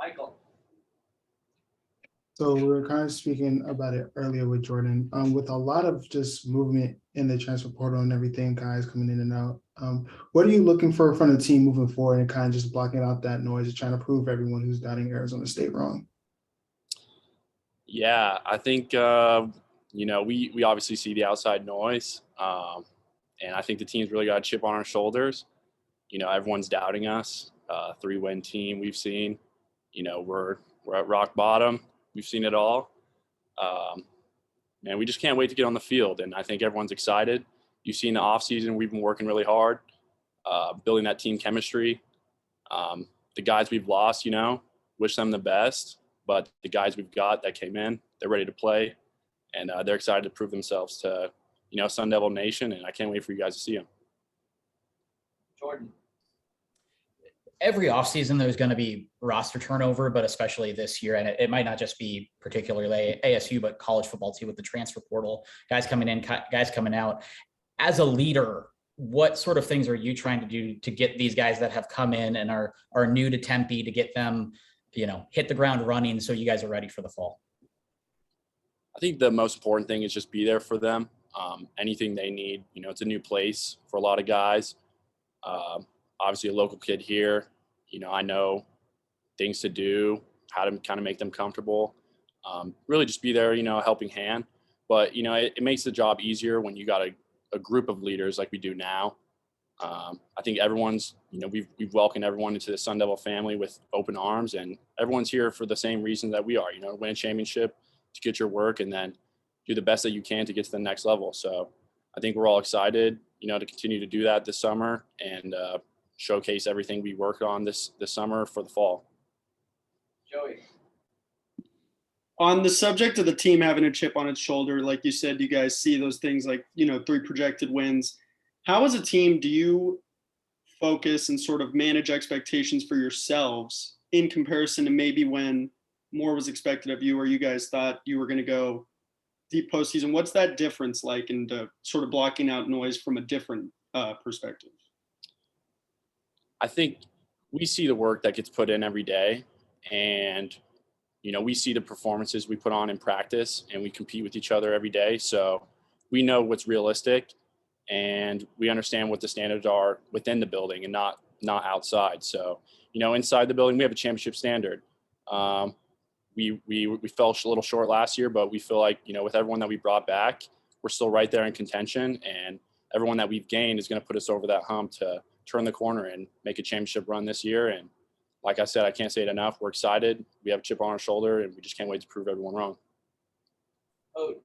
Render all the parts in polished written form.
Michael. So we were kind of speaking about it earlier with Jordan. With a lot of just movement in the transfer portal and everything, guys coming in and out. What are you looking for from the team moving forward and kind of just blocking out that noise and trying to prove everyone who's doubting Arizona State wrong? Yeah, I think we obviously see the outside noise, and I think the team's really got a chip on our shoulders. Everyone's doubting us. 3-win team we've seen. We're at rock bottom. We've seen it all. And we just can't wait to get on the field. And I think everyone's excited. You've seen the offseason, we've been working really hard, building that team chemistry. The guys we've lost, wish them the best. But the guys we've got that came in, they're ready to play. And they're excited to prove themselves to, Sun Devil Nation. And I can't wait for you guys to see them. Jordan. Every offseason, there's going to be roster turnover, but especially this year. And it might not just be particularly ASU, but college football too, with the transfer portal, guys coming in, guys coming out. As a leader, what sort of things are you trying to do to get these guys that have come in and are new to Tempe, to get them, hit the ground running so you guys are ready for the fall? I think the most important thing is just be there for them. Anything they need, it's a new place for a lot of guys. Obviously a local kid here, I know things to do, how to kind of make them comfortable. Really just be there, a helping hand. But, it makes the job easier when you got a group of leaders like we do now. I think everyone's, we've welcomed everyone into the Sun Devil family with open arms, and everyone's here for the same reason that we are, win a championship, to get your work, and then do the best that you can to get to the next level. So I think we're all excited, to continue to do that this summer and showcase everything we worked on this summer for the fall. Joey. On the subject of the team having a chip on its shoulder, like you said, you guys see those things like, 3 projected wins. How as a team do you focus and sort of manage expectations for yourselves in comparison to maybe when more was expected of you, or you guys thought you were going to go deep postseason? What's that difference like in sort of blocking out noise from a different perspective? I think we see the work that gets put in every day, and, we see the performances we put on in practice, and we compete with each other every day. So we know what's realistic, and we understand what the standards are within the building and not outside. So, inside the building, we have a championship standard. We fell a little short last year, but we feel like, with everyone that we brought back, we're still right there in contention, and everyone that we've gained is going to put us over that hump to turn the corner and make a championship run this year. And like I said, I can't say it enough. We're excited. We have a chip on our shoulder, and we just can't wait to prove everyone wrong. Oh.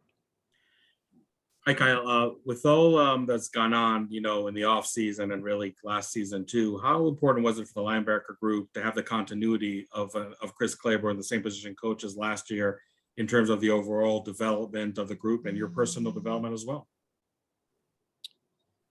Hi, Kyle. With all that's gone on, in the off season and really last season too, how important was it for the linebacker group to have the continuity of Chris Claiborne, the same position coach as last year, in terms of the overall development of the group and your personal development as well?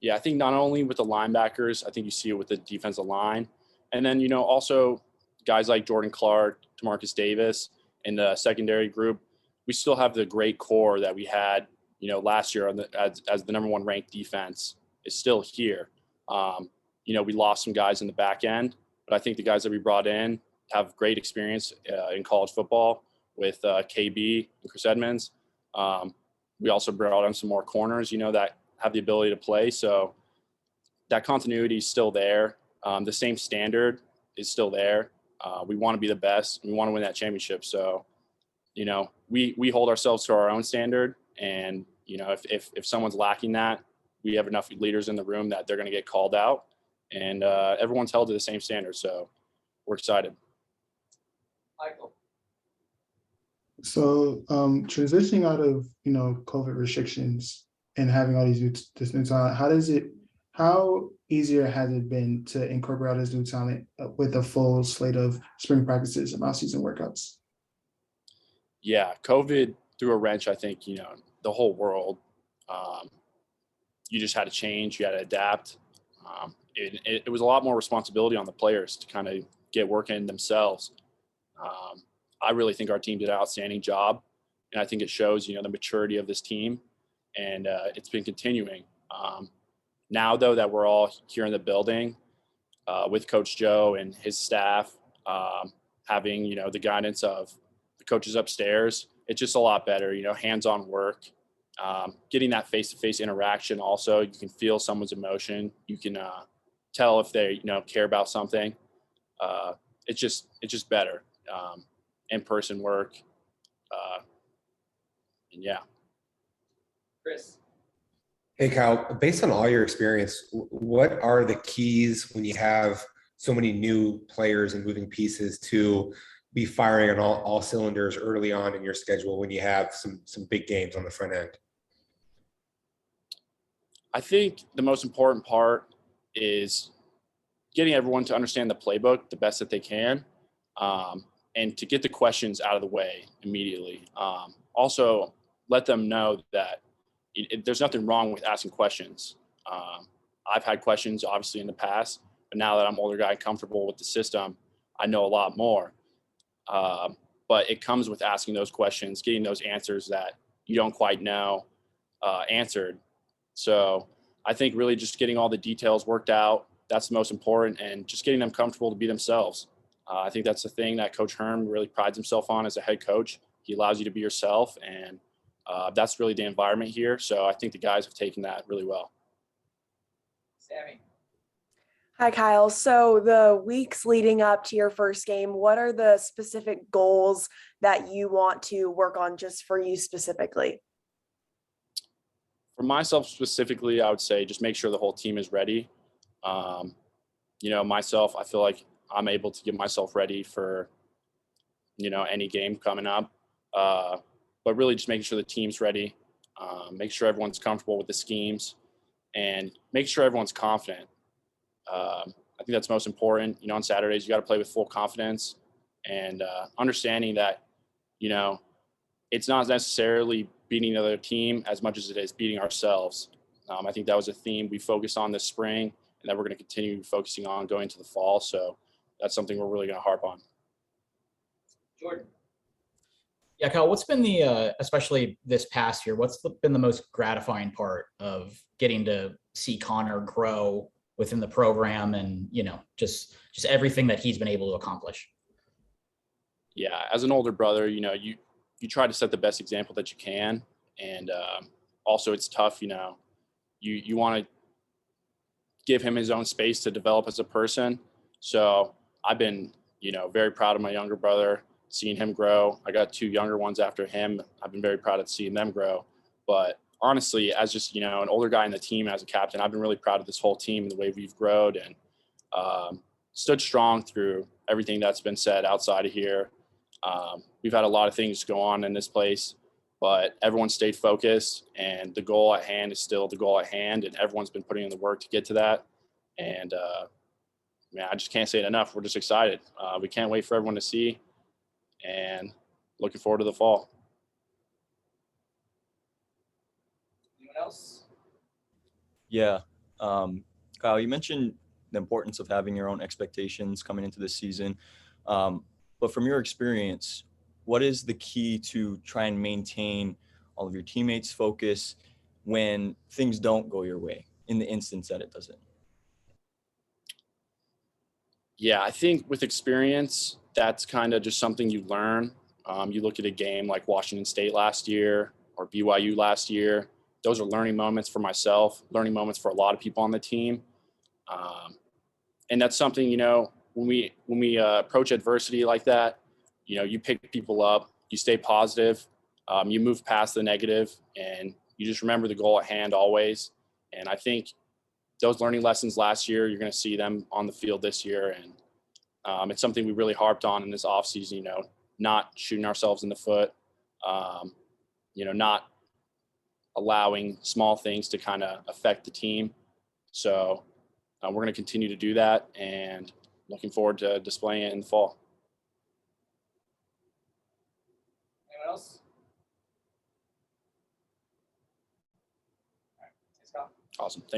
Yeah, I think not only with the linebackers, I think you see it with the defensive line. And then, also guys like Jordan Clark, Tamarcus Davis, in the secondary group. We still have the great core that we had, last year as the number 1 ranked defense is still here. We lost some guys in the back end, but I think the guys that we brought in have great experience in college football with KB and Chris Edmonds. We also brought in some more corners, that have the ability to play. So that continuity is still there. The same standard is still there. We want to be the best. We want to win that championship. So, we hold ourselves to our own standard. And, if someone's lacking that, we have enough leaders in the room that they're going to get called out. And everyone's held to the same standard. So we're excited. Michael. So transitioning out of, COVID restrictions and having all this new talent, how easier has it been to incorporate all this new talent with a full slate of spring practices and off-season workouts? Yeah, COVID threw a wrench, I think, the whole world. You just had to change, you had to adapt. It was a lot more responsibility on the players to kind of get working themselves. I really think our team did an outstanding job, and I think it shows, the maturity of this team, and it's been continuing. Now, though, that we're all here in the building with Coach Joe and his staff, having, the guidance of the coaches upstairs, it's just a lot better, hands-on work, getting that face-to-face interaction. Also, you can feel someone's emotion. You can tell if they, care about something. It's just better. In-person work. And yeah. Chris. Hey, Kyle, based on all your experience, what are the keys when you have so many new players and moving pieces to be firing on all cylinders early on in your schedule when you have some big games on the front end? I think the most important part is getting everyone to understand the playbook the best that they can, and to get the questions out of the way immediately. Also, let them know that there's nothing wrong with asking questions. I've had questions obviously in the past, but now that I'm an older guy, comfortable with the system, I know a lot more. But it comes with asking those questions, getting those answers that you don't quite know answered. So I think really just getting all the details worked out, that's the most important, and just getting them comfortable to be themselves. I think that's the thing that Coach Herm really prides himself on as a head coach. He allows you to be yourself, and that's really the environment here. So I think the guys have taken that really well. Sammy. Hi, Kyle. So the weeks leading up to your first game, what are the specific goals that you want to work on just for you specifically? For myself specifically, I would say just make sure the whole team is ready. Myself, I feel like I'm able to get myself ready for, any game coming up. But really just making sure the team's ready, make sure everyone's comfortable with the schemes, and make sure everyone's confident. I think that's most important. On Saturdays, you got to play with full confidence and understanding that, it's not necessarily beating the other team as much as it is beating ourselves. I think that was a theme we focused on this spring and that we're going to continue focusing on going to the fall. So that's something we're really going to harp on. Jordan. Yeah, Kyle, what's been especially this past year, been the most gratifying part of getting to see Connor grow within the program and, just everything that he's been able to accomplish? Yeah, as an older brother, you try to set the best example that you can. And also it's tough, you want to give him his own space to develop as a person. So I've been, very proud of my younger brother, seeing him grow. I got two younger ones after him. I've been very proud of seeing them grow. But honestly, as just, an older guy in the team as a captain, I've been really proud of this whole team and the way we've grown and stood strong through everything that's been said outside of here. We've had a lot of things go on in this place, but everyone stayed focused, and the goal at hand is still the goal at hand, and everyone's been putting in the work to get to that. And I just can't say it enough. We're just excited. We can't wait for everyone to see, and looking forward to the fall. Anyone else? Yeah. Kyle, you mentioned the importance of having your own expectations coming into this season. But from your experience, what is the key to try and maintain all of your teammates' focus when things don't go your way in the instance that it doesn't? Yeah, I think with experience, that's kind of just something you learn. You look at a game like Washington State last year or BYU last year. Those are learning moments for myself, learning moments for a lot of people on the team. And that's something, when we approach adversity like that, you pick people up, you stay positive, you move past the negative, and you just remember the goal at hand always. And I think those learning lessons last year, you're going to see them on the field this year. And it's something we really harped on in this offseason, not shooting ourselves in the foot, not allowing small things to kind of affect the team. So we're going to continue to do that, and looking forward to displaying it in the fall. Anyone else? All right. Let's go. Awesome.